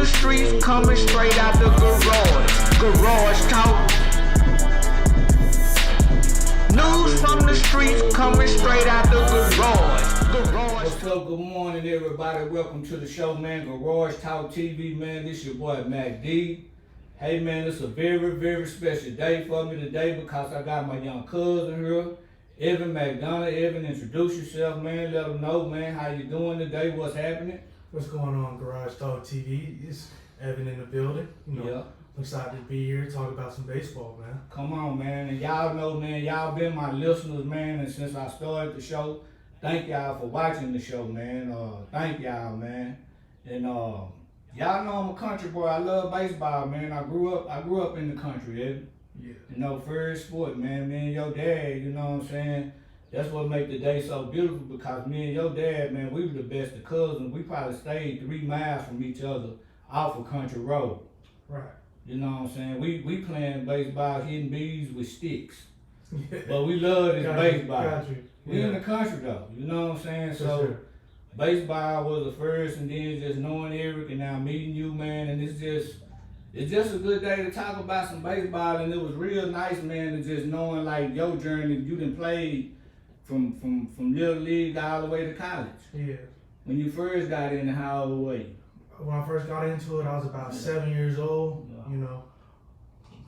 the streets, coming straight out the garage. Garage talk. News from the streets, coming straight out the garage. What's up? Good morning, everybody. Welcome to the show, man. Garage Talk TV, man. This your boy, Mac D. Hey, man, it's a very, very special day for me today because I got my young cousin here, Evan McDonough. Evan, introduce yourself, man. Let them know, man, how you doing today, what's happening. What's going on, Garage Talk TV? It's Evan in the building. Yeah. I'm excited to be here, talk about some baseball, man. Come on, man. And y'all know, man, y'all been my listeners, man. And since I started the show, thank y'all for watching the show, man. Thank y'all, man. And y'all know I'm a country boy. I love baseball, man. I grew up in the country, Evan. Yeah. You know, first sport, man. Me and your dad, you know what I'm saying? That's what make the day so beautiful because me and your dad, man, we were the best of cousins. We probably stayed 3 miles from each other off of Country Road. Right. You know what I'm saying? We playing baseball, hitting bees with sticks. Yeah. But we love this baseball. Got you. We in the country though, you know what I'm saying? For So sure. baseball was the first, and then just knowing Eric and now meeting you, man, and it's just a good day to talk about some baseball, and it was real nice, man, to just knowing like your journey. You done played from little league all the way to college. Yeah. When you first got in, how old were you? When I first got into it, I was about 7 years old. Yeah. You know,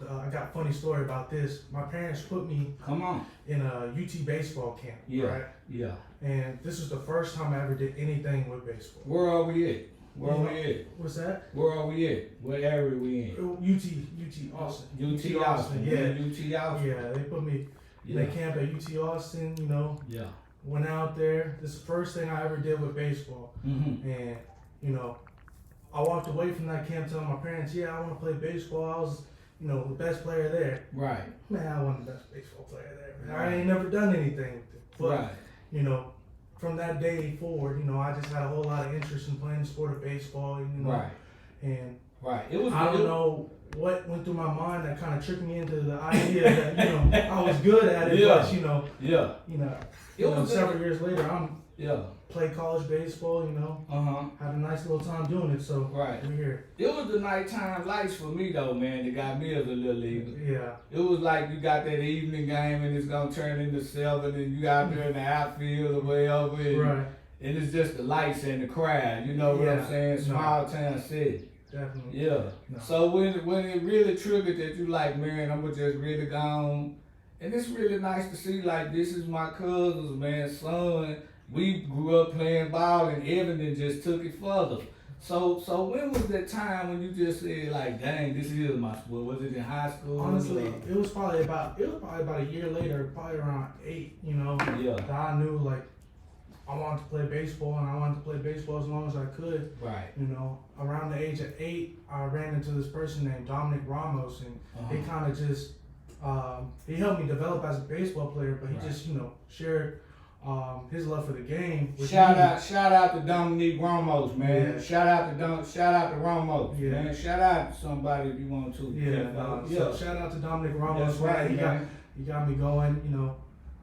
I got a funny story about this. My parents put me Come on. in a UT baseball camp, Yeah. right? Yeah. And this was the first time I ever did anything with baseball. Where are we at? Where are we at? What's that? Where are we at? What area we in? UT Austin. UT Austin. Yeah. UT Austin. Yeah, they put me in Yeah. the camp at UT Austin, you know. Yeah. Went out there. This is the first thing I ever did with baseball. Mm-hmm. And, you know, I walked away from that camp telling my parents, yeah, I want to play baseball. I was, you know, the best player there. Right. Man, I wasn't the best baseball player there. Right. I ain't never done anything with it. But, Right. you know, from that day forward, you know, I just had a whole lot of interest in playing the sport of baseball, you know. Right. And Right. It was. I don't know what went through my mind that kind of tricked me into the idea that, you know, I was good at it, Yeah. but, you know, Yeah. several years later, I'm Yeah. play college baseball, you know, had a nice little time doing it, so Right. we're here. It was the nighttime lights for me though, man. That got me as a little leaguer. Yeah, It was like you got that evening game and it's gonna turn into 7, and you out there in the outfield or way over, and, right, and it's just the lights and the crowd. You know what I'm Yeah. saying? No. Small town city. definitely. Yeah. No. So when it really triggered that you like, man, I'm gonna just really go on, and it's really nice to see like this is my cousin's man, son. We grew up playing ball, and Evan then just took it further. So when was that time when you just said like, dang, this is my sport? Was it in high school? Honestly, it was probably about a year later, probably around 8, you know, Yeah. that I knew like I wanted to play baseball, and I wanted to play baseball as long as I could. Right. You know, around the age of 8, I ran into this person named Dominic Ramos, and he kind of just he helped me develop as a baseball player, but he Right. just, you know, shared his love for the game with Shout me. out to Dominique Ramos, man. Yeah. Shout out to Ramos, Yeah. man. Shout out to somebody if you want to. So shout out to Dominic Ramos. That's right, He man. got me going. You know,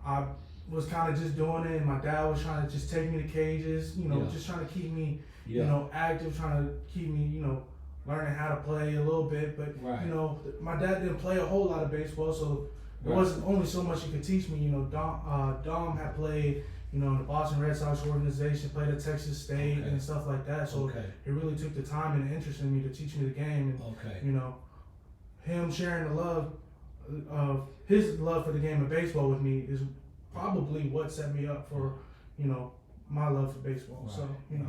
I was kind of just doing it, and my dad was trying to just take me to cages. You know, Yeah. just trying to keep me, Yeah. you know, active, trying to keep me, you know, learning how to play a little bit. But Right. you know, my dad didn't play a whole lot of baseball, so there Right. wasn't only so much he could teach me. You know, Dom had played, you know, in the Boston Red Sox organization, played at Texas State Okay. and stuff like that. So Okay. he really took the time and interest in me to teach me the game. And Okay. you know, him sharing the love of his love for the game of baseball with me is probably what set me up for, you know, my love for baseball. So, you know.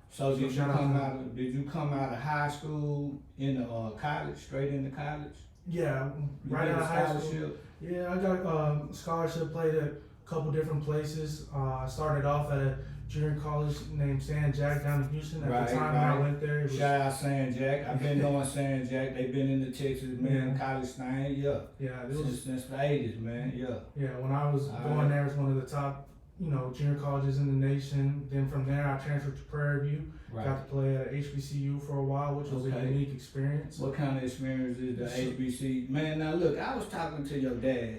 So did you shout out come out of high school into college, straight into college? Yeah, You right get out a of high school. scholarship? Yeah, I got a scholarship, played at a couple different places. I started off at a junior college named San Jack down in Houston. At the time when I went there, it was, Shout out San Jack. I've been knowing San Jack. They've been in the Texas, man, Yeah. college thing, yeah. yeah, it was, Since the 80s, man, yeah. yeah. When I was going there, it was one of the top, you know, junior colleges in the nation. Then from there, I transferred to Prairie View. Right. Got to play at HBCU for a while, which was a Okay. unique experience. What kind of experience is the So- HBC? Man, now look, I was talking to your dad,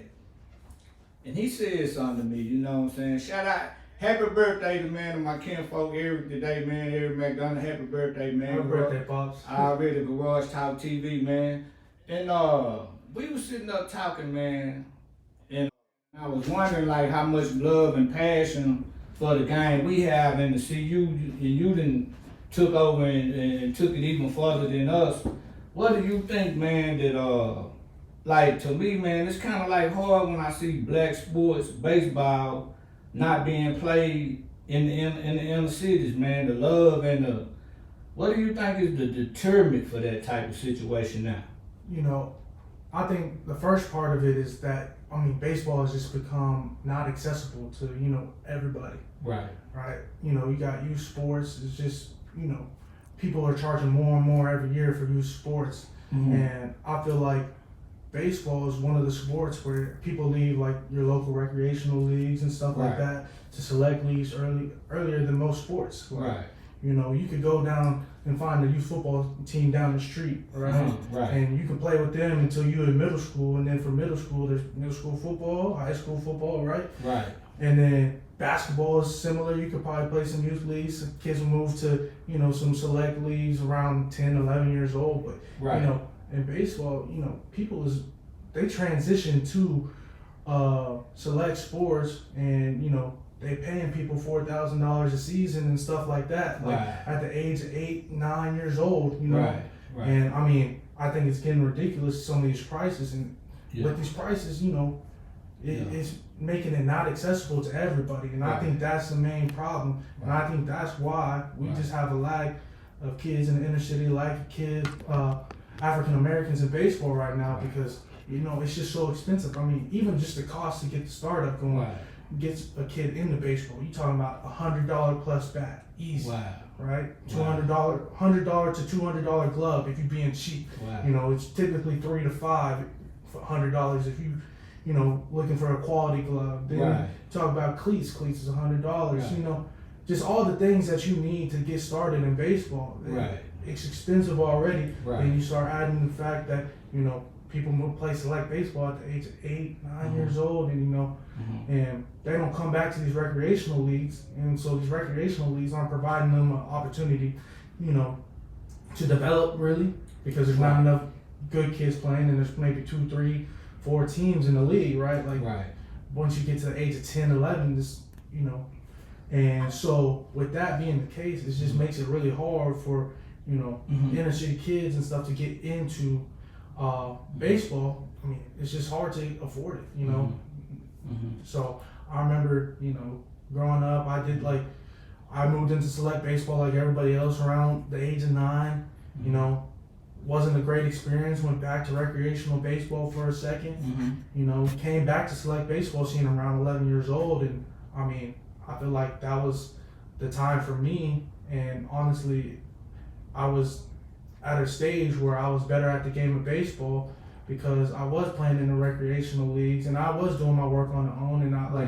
and he said something to me, you know what I'm saying? Shout out, happy birthday to man of my kinfolk Eric today, man. Eric McDonough, happy birthday, man. Happy birthday, Pops. Already Garage Talk TV, man. And we was sitting up talking, man, and I was wondering like how much love and passion for the game we have in the CU, and you done took over and took it even further than us. What do you think, man, that like to me, man, it's kind of like hard when I see black sports, baseball, not being played in the inner cities, man. The love and the, what do you think is the deterrent for that type of situation now? You know, I think the first part of it is that, I mean, baseball has just become not accessible to, you know, everybody, Right. right? You know, you got youth sports, it's just, you know, people are charging more and more every year for youth sports. Mhm. And I feel like baseball is one of the sports where people leave like your local recreational leagues and stuff like Right. that to select leagues earlier than most sports. Like, Right. you know, you could go down and find a youth football team down the street, right? Right. And you can play with them until you're in middle school, and then for middle school, there's middle school football, high school football, right? Right. And then basketball is similar. You could probably play some youth leagues. Kids will move to, you know, some select leagues around 10, 11 years old. But, Right. you know, in baseball, you know, they transition to select sports, and, you know, they paying people $4,000 a season and stuff like that. Like Right. at the age of 8, 9 years old, you know. Right. Right. And I mean, I think it's getting ridiculous, some of these prices, and Yeah. with these prices, you know, it's making it not accessible to everybody, and Right. I think that's the main problem, and I think that's why we Right. just have a lag of kids in the inner city, like kids, African Americans in baseball right now, Right. because, you know, it's just so expensive. I mean, even just the cost to get the startup going, Right. gets a kid into baseball. You talking about $100 plus bat, easy, Wow. right? $100 to $200 glove if you're being cheap. Wow. You know, it's typically $3 to $5 for $100 if you know, looking for a quality glove. Then Right. talk about cleats. Cleats is $100. Right. You know, just all the things that you need to get started in baseball. Right. It's expensive already. Right. And you start adding the fact that, you know, people play select baseball at the age of 8, 9 Mhm. years old, and, you know, Mhm. and they don't come back to these recreational leagues, and so these recreational leagues aren't providing them an opportunity, you know, to develop really, because there's not Right. enough good kids playing, and there's maybe 2, 3, 4 teams in the league, right? Like Right. once you get to the age of 10, 11, this, you know, and so with that being the case, it just makes it really hard for, you know, Mhm. inner city kids and stuff to get into baseball. I mean, it's just hard to afford it, you know. Mhm. So I remember, you know, growing up, I moved into select baseball like everybody else around the age of 9. You know, wasn't a great experience. Went back to recreational baseball for a second. Mhm. You know, came back to select baseball scene around 11 years old, and I mean, I feel like that was the time for me. And honestly, I was at a stage where I was better at the game of baseball because I was playing in the recreational leagues, and I was doing my work on my own, and Right.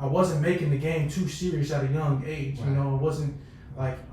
I wasn't making the game too serious at a young age. Right. You know, I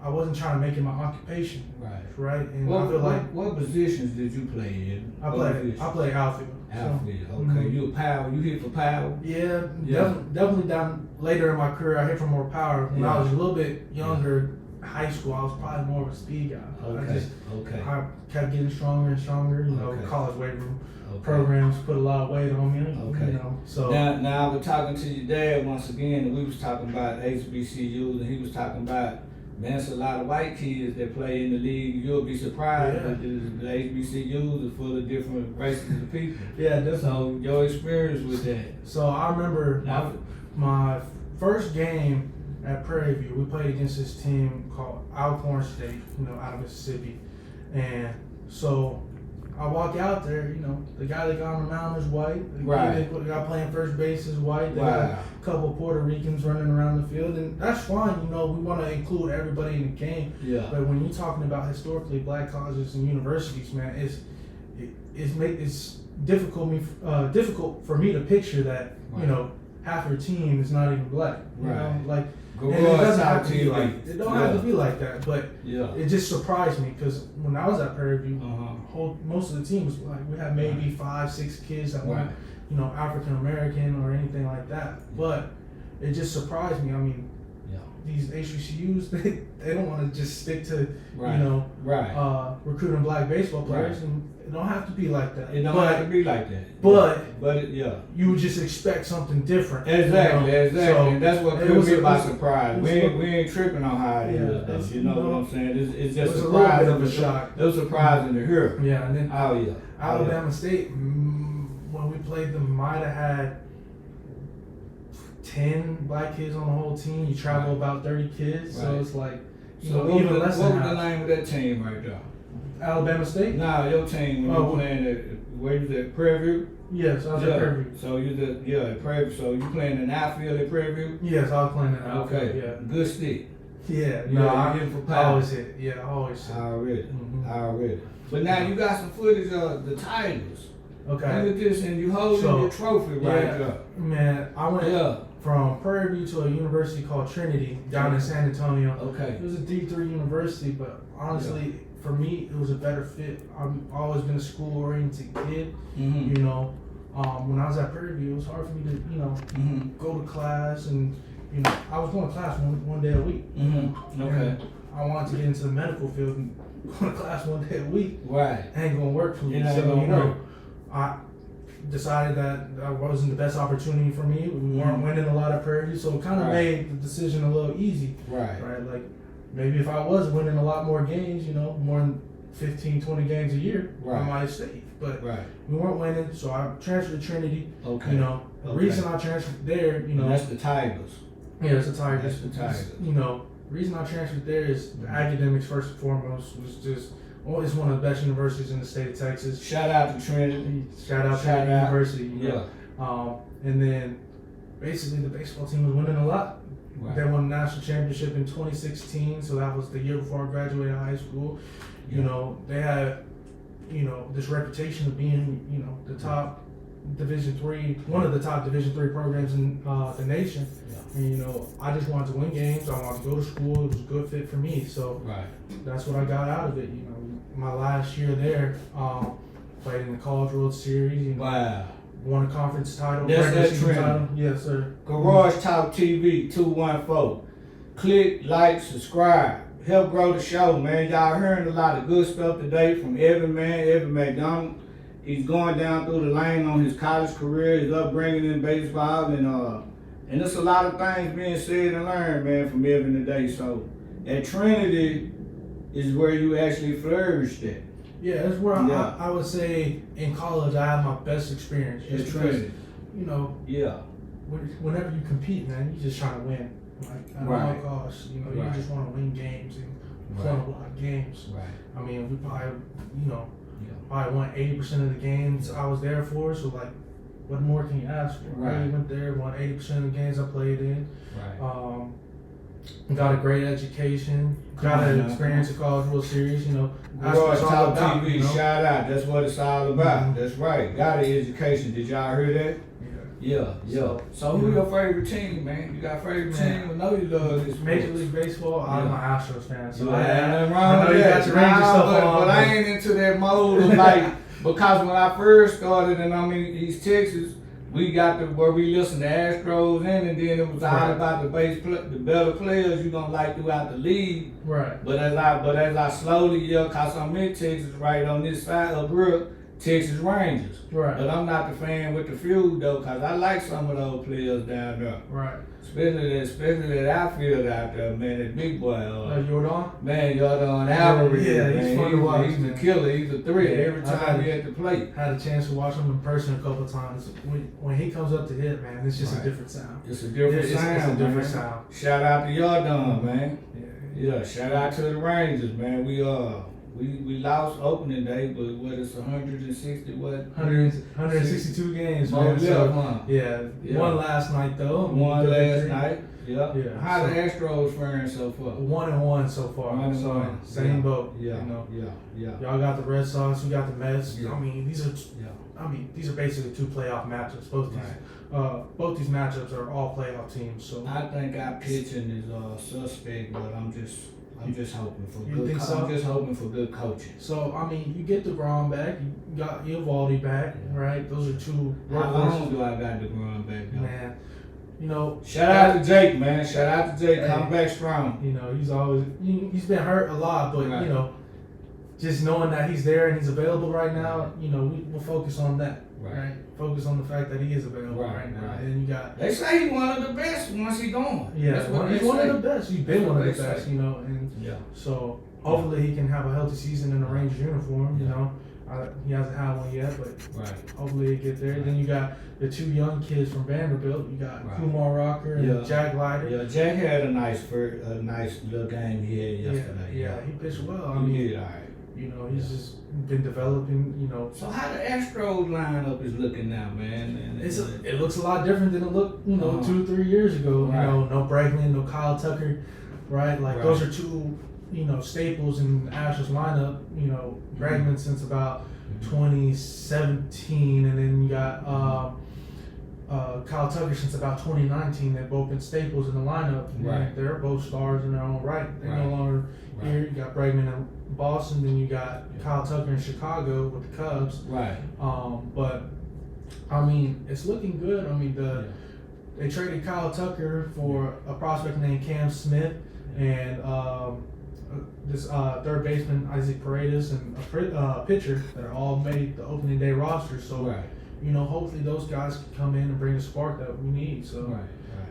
wasn't trying to make it my occupation, Right. right? And I feel like what positions did you play in? I play outfield. So, Outfield. Okay. mhm. You a power? You hit for power? Yeah, Yeah. definitely down later in my career, I hit for more power. When I Yeah. was a little bit younger, high school, I was probably more of a speed guy. Okay. Okay. I kept getting stronger and stronger. You know, Okay. college weight room Okay. programs put a lot of weight on me. Okay. You know, so Now we're talking to your dad once again, and we was talking about HBCUs, and he was talking about, man, it's a lot of white kids that play in the league. You'll be surprised Yeah. that the HBCUs are full of different races of people. yeah, definitely. So your experience with that? So I remember Now, my first game at Prairie View. We played against this team called Alcorn State, you know, out of Mississippi, and so I walk out there. You know, the guy that got on the mound is white. Right. The guy playing first base is white. They got wow. a couple of Puerto Ricans running around the field, and that's fine. You know, we want to include everybody in the game. Yeah. But when you're talking about historically black colleges and universities, man, it's difficult for me to picture that, Right. you know, half your team is not even black. You Right. know, like, Go and it doesn't Talk have to be TV. like it don't have to be like that. But Yeah. it just surprised me because when I was at Prairie View, Uh-huh. most of the teams, like, we had maybe 5, 6 kids that Right. weren't, you know, African American or anything like that. But it just surprised me. I mean, these HBCUs, they don't want to just stick to Right. you know Right. recruiting black baseball players, Right. and it don't have to be like that. It don't but have to be like that. but Yeah. you would just expect something different. Exactly, you know? exactly. So And that's what it put was me a- by it was- surprise. it We was ain't, a- we ain't tripping on how it Yeah, is, it's- though. You know what I'm saying? It's it just was a little bit surprising. of a shock. It was surprising to hear. Yeah, and then Oh yeah. Alabama State, when we played them, might have had 10 black kids on the whole team. You travel Right. about 30 kids, so Right. it's like, you So know, what even was, less what than was the half. name of that team right there? Alabama State? Nah, your team when Oh, you what- playing at where you at Prairie View? Yes, I was Yeah. at Prairie View. So you at Prairie View. So you playing in outfield at Prairie View? Yes, I was playing that outfit. Okay. Yeah. Good stick. Yeah. You No, know, I you hit for I power. always hit. Yeah, I always hit. Already. Mhm. Already. But now you got some footage of the Tigers. Look Okay. at this, and you holding So, your trophy right yeah. there. Man, I went Yeah. from Prairie View to a university called Trinity down in San Antonio. Okay. It was a D3 university, but honestly, for me, it was a better fit. I've always been a school-oriented kid. Mm-hmm. You know, when I was at Prairie View, it was hard for me to, Mm-hmm. go to class, and I was going to class one day a week. Mm-hmm. Okay. And I wanted to get into the medical field and go to class one day a week. Right. Ain't gonna work for me. It ain't So gonna work. I decided that wasn't the best opportunity for me. We weren't winning a lot at Prairie View, so it kind of Right. made the decision a little easy. Right. Right, like maybe if I was winning a lot more games, more than 15, 20 games a year, I Right. might have stayed. But Right. we weren't winning, so I transferred to Trinity. Okay. The Okay. reason I transferred there, And that's the Tigers. yeah, it's a Tigers. That's the Tigers. Reason I transferred there is the academics first and foremost was just, it's one of the best universities in the state of Texas. Shout out to Trinity. Shout out Shout to out. University. Yeah. And then basically the baseball team was winning a lot. They Right. won the national championship in 2016, so that was the year before I graduated high school. They had, this reputation of being, the top Division III, one of the top Division III programs in the nation. Yeah. And, I just wanted to win games. I wanted to go to school. It was a good fit for me. So Right. that's what I got out of it. My last year there, played in the College World Series. Wow. Won a conference title. That's regular that season trend. title. Yes, sir. Garage Talk TV 214. Click, like, subscribe. Help grow the show, man. Y'all hearing a lot of good stuff today from Evan, man. Evan McDonald. He's going down through the lane on his college career, his upbringing in baseball, and there's a lot of things being said and learned, man, from Evan today. So at Trinity is where you actually flourished at. Yeah, that's where Yeah. I would say in college I had my best experience. At Just because, Trinity. Yeah. whenever you compete, man, you just trying to win. Like at Right. all costs, you Right. just want to win games and play Right. a lot of games. Right. I mean, we probably, Yeah. probably won 80% of the games I was there for. So like, what more can you ask for? I Right. went there, won 80% of the games I played in. Right. Got a great education. Come Got on an now. experience at College World Series. That's what Garage it's all Talk about, TV, shout out. That's what it's all about. Mhm. That's right. Got an education. Did y'all hear that? Yeah. Yeah. So who your favorite team, man? You got a favorite Man. team? I know you love this. Major League Baseball, I'm Yeah. an Astros fan. So So I, ain't nothing I wrong know with you that. got your Rangers stuff but, on. but I ain't into that mode of like, because when I first started and I'm in East Texas, we got to where we listened to Astros and then it was all Right. about the better players you gonna like throughout the league. Right. But as I slowly, cause I'm in Texas, right on this side of Brook, Texas Rangers. Right. But I'm not the fan with the feud though, cause I like some of those players down there. Right. Especially that outfield out there, man, that big boy. Jordan? Man, Jordan Alvarez, Yeah, man, he's fun to watch, he's a man. killer. He's a threat Yeah, every I time had- he at the plate. Had a chance to watch him in person a couple times. When he comes up to hit, man, it's just Right. a different sound. It's a different It's sound, a different man. sound. Shout out to Jordan, man. Yeah. Yeah, shout out to the Rangers, man. We lost opening day, but what it's 160 what? 162 games, More man. left, So, huh? yeah. Yeah. One last night though. One Good last victory. night. Yeah. Yeah, How so- the Astros faring so far? 1-1 so far. 1-1. So same Yeah. boat. Yeah. You know. Yeah. Y'all got the Red Sox. We got the Mets. Yeah. I mean, these are Yeah. these are basically two playoff matchups. Both these matchups are all playoff teams. So I think our pitching is suspect, but I'm just hoping for You good. think so? I'm just hoping for good coaching. So I mean, you get DeGrom back, you got Eovaldi back, Yeah. right? Those are two How long workhorses. do I got to run back? Though? Man, you know, Shout out to Jake, man. Shout out to Jake. Hey. Come back strong. you know, he's been hurt a lot, but Right. you know, just knowing that he's there and he's available right now, you know, we'll focus on that. Right. Focus on the fact that he is available right now. Right. And you got They say he's one of the best once he's gone. That's what he's they one say. of the best. He's been That's one of what the they best, say. you know, and Yeah. so hopefully he can have a healthy season in the Rangers uniform. You Yeah. know, he hasn't had one yet, but Right. hopefully he get there. Then you got the two young kids from Vanderbilt. You got Right. Kumar Rocker and Yeah. Jack Leiter. Yeah, Jack had a nice little game he had yesterday. Yeah, he pitched well. I He mean, did all right. you know, he's just been developing. You know, So how the Astros lineup is looking now, man? And it looks a lot different than it looked, you know, 2-3 years ago. Right. You know, no Bregman, no Kyle Tucker, right? Like Right. those are two, you know, staples in the Astros lineup. You know, Bregman since about 2017, and then you got Kyle Tucker since about 2019. They've both been staples in the lineup. And Right. they're both stars in their own right. They're Right. no longer Right. here. You got Bregman in Boston, then you got Kyle Tucker in Chicago with the Cubs. Right. But I mean, it's looking good. I mean, they traded Kyle Tucker for a prospect named Cam Smith and this third baseman Isaac Paredes and a pitcher that are all made the opening day roster. So Right. you know, hopefully those guys can come in and bring the spark that we need. So Right.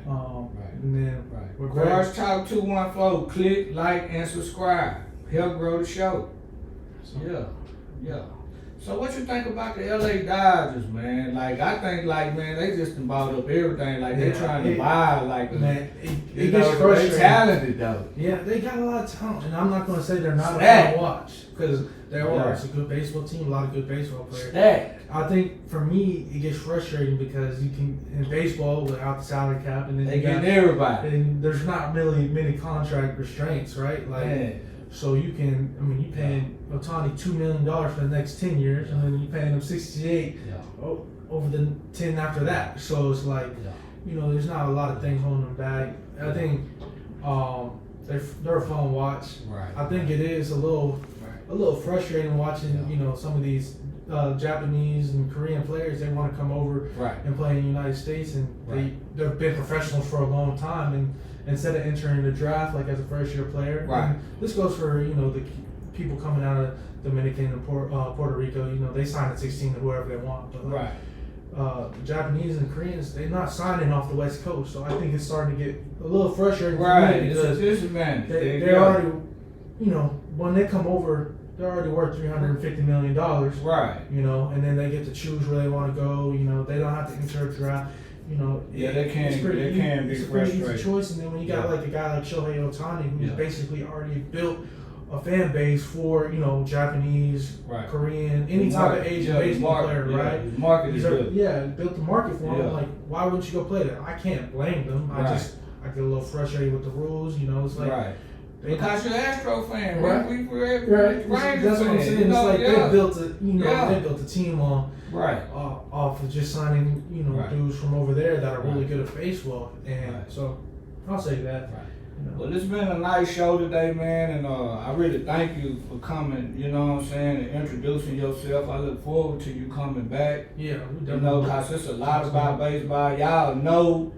Right. and then Right. we're Garage Talk 214. Click, like, and subscribe. Help grow the show. Yeah. So what you think about the LA Dodgers, man? Like I think, like man, they just bought up everything. Like they Yeah, trying to buy, like man, you it know, gets they frustrating. talented though. Yeah, they got a lot of talent, and I'm not going to say they're not Stacked. fun to watch because they are. Yeah. It's a good baseball team, a lot of good baseball players. Stacked. I think for me, it gets frustrating because you can in baseball without the salary cap, and then They you got, getting everybody. and there's not really many contract restraints, right? Like, Man. so you can, I mean, you paying Ohtani $2 million for the next 10 years, and then you paying him 68 Yeah. over the 10 after that. So it's like, Yeah. you know, there's not a lot of things holding them back. I think they're a fun watch. Right. I think it is a little frustrating watching, Yeah. you know, some of these Japanese and Korean players. They want to come over Right. and play in the United States, and Right. they've been professionals for a long time, and instead of entering the draft like as a first year player. Right. And this goes for, you know, the people coming out of Dominican and Puerto Rico. You know, they sign at 16 to whoever they want. But like, Right. the Japanese and Koreans, they're not signing off the West Coast, so I think it's starting to get a little frustrating Right. for me It's a because disadvantage. they're already, you know, when they come over, they're already worth $350 million. Right. You know, and then they get to choose where they want to go. You know, they don't have to enter a draft. You know, Yeah, they can- it's pretty they easy- can be it's a pretty easy frustrating. choice. And then when you got Yeah. like a guy like Shohei Ohtani, who's Yeah. basically already built a fan base for, you know, Japanese, Right. Korean, any type of Asian baseball player, right? His market is These are, good. yeah, built the market for Yeah. them. Like, why wouldn't you go play that? I can't blame them. Right. I get a little frustrated with the rules. You know, it's like Right. they, Because you're an Astro fan, Right. We right. Rangers That's what I'm fan, saying. you It's know, like yeah. they built a, you know, Yeah. they built a team on. Right. Off of just signing, you know, Right. dudes from over there that are really Right. good at baseball, and Right. so I'll say that. Right. You know. Well, it's been a nice show today, man, and I really thank you for coming, you know what I'm saying, and introducing yourself. I look forward to you coming back, Yeah, we you know, because it's a lot about baseball. Y'all know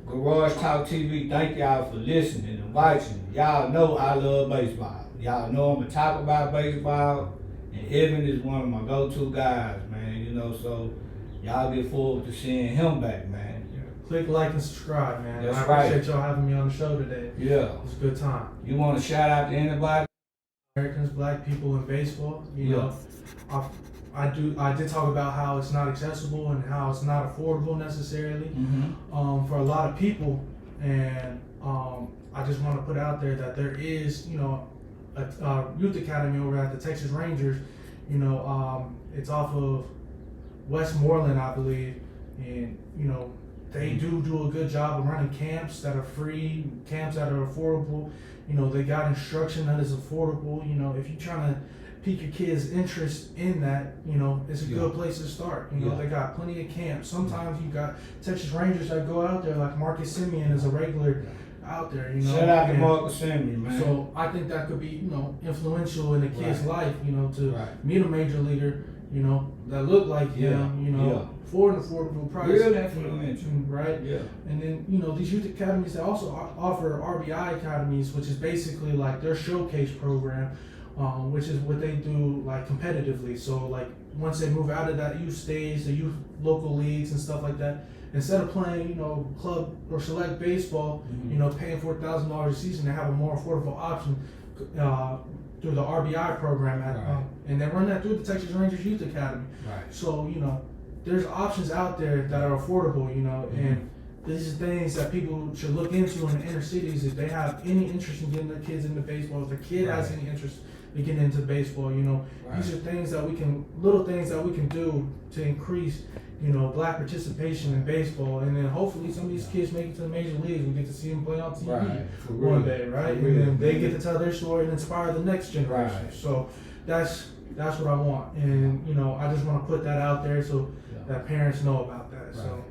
Garage Talk TV, thank y'all for listening and watching. Y'all know I love baseball. Y'all know I'm going to talk about baseball, and Evan is one of my go-to guys, man, you know, so y'all get forward to seeing him back, man. Click like and subscribe, man. That's I right. appreciate y'all having me on the show today. Yeah. It was a good time. You want to shout out to anybody? Americans, black people in baseball. You know, I did talk about how it's not accessible and how it's not affordable necessarily Mm-hmm. for a lot of people, and I just want to put out there that there is, you know, a youth academy over at the Texas Rangers. You know, it's off of Westmoreland, I believe, and you know, they do a good job of running camps that are free, camps that are affordable. You know, they got instruction that is affordable. You know, if you're trying to pique your kids' interest in that, you know, it's a good place to start. You know, Yeah. they got plenty of camps. Sometimes you got Texas Rangers that go out there, like Marcus Simeon is a regular out there, you know. Shout out to and Marcus Simeon, man. so I think that could be, you know, influential in a kid's Right. life, you know, to Right. meet a major leaguer, you know, that look like him, you know, for an affordable price. Real influential. Right? Yeah. And then, you know, these youth academies, they also offer RBI academies, which is basically like their showcase program, which is what they do like competitively. So like once they move out of that youth stage, the youth local leagues and stuff like that, instead of playing, you know, club or select baseball, you know, paying $4,000 a season, they have a more affordable option through the RBI program, and they run that through the Texas Rangers Youth Academy. Right. So, you know, there's options out there that are affordable, you know, and these are things that people should look into in the inner cities if they have any interest in getting their kids into baseball, if their kid has any interest in getting into baseball, you know. These are things that little things that we can do to increase, you know, black participation in baseball, and then hopefully some of these kids make it to the major leagues. We get to see them play on TV one day, right? And then they get to tell their story and inspire the next generation. Right. So that's what I want, and you know, I just want to put that out there so that parents know about that. So.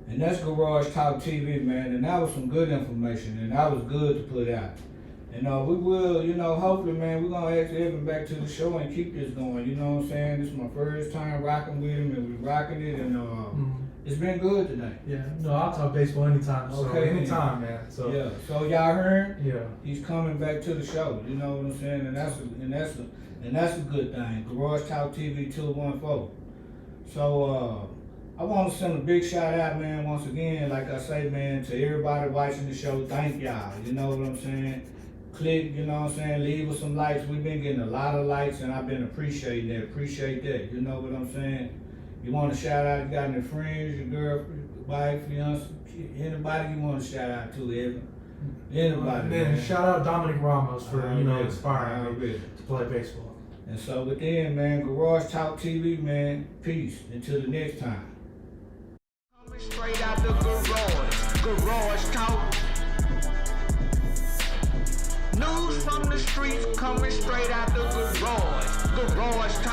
And that's Garage Talk TV, man, and that was some good information, and that was good to put out. And we will, you know, hopefully, man, we're going to ask Evan back to the show and keep this going, you know what I'm saying? This is my first time rocking with him, and we're rocking it, and it's been good today. Yeah, no, I'll talk baseball anytime, so anytime, man. So yeah, so y'all heard? Yeah. He's coming back to the show, you know what I'm saying? And that's a good thing. Garage Talk TV 214. So, I want to send a big shout out, man, once again, like I say, man, to everybody watching the show. Thank y'all, you know what I'm saying? Click, you know what I'm saying? Leave us some likes. We've been getting a lot of likes, and I've been appreciating that. Appreciate that, you know what I'm saying? You want to shout out, you got any friends, your girlfriend, wife, fiance, anybody you want to shout out to, Evan? Anybody, man. Shout out Dominic Ramos for, you know, inspiring me to play baseball. And so within, man, Garage Talk TV, man, peace. Until the next time. Straight out the garage talk. News from the streets coming straight out the garage talk.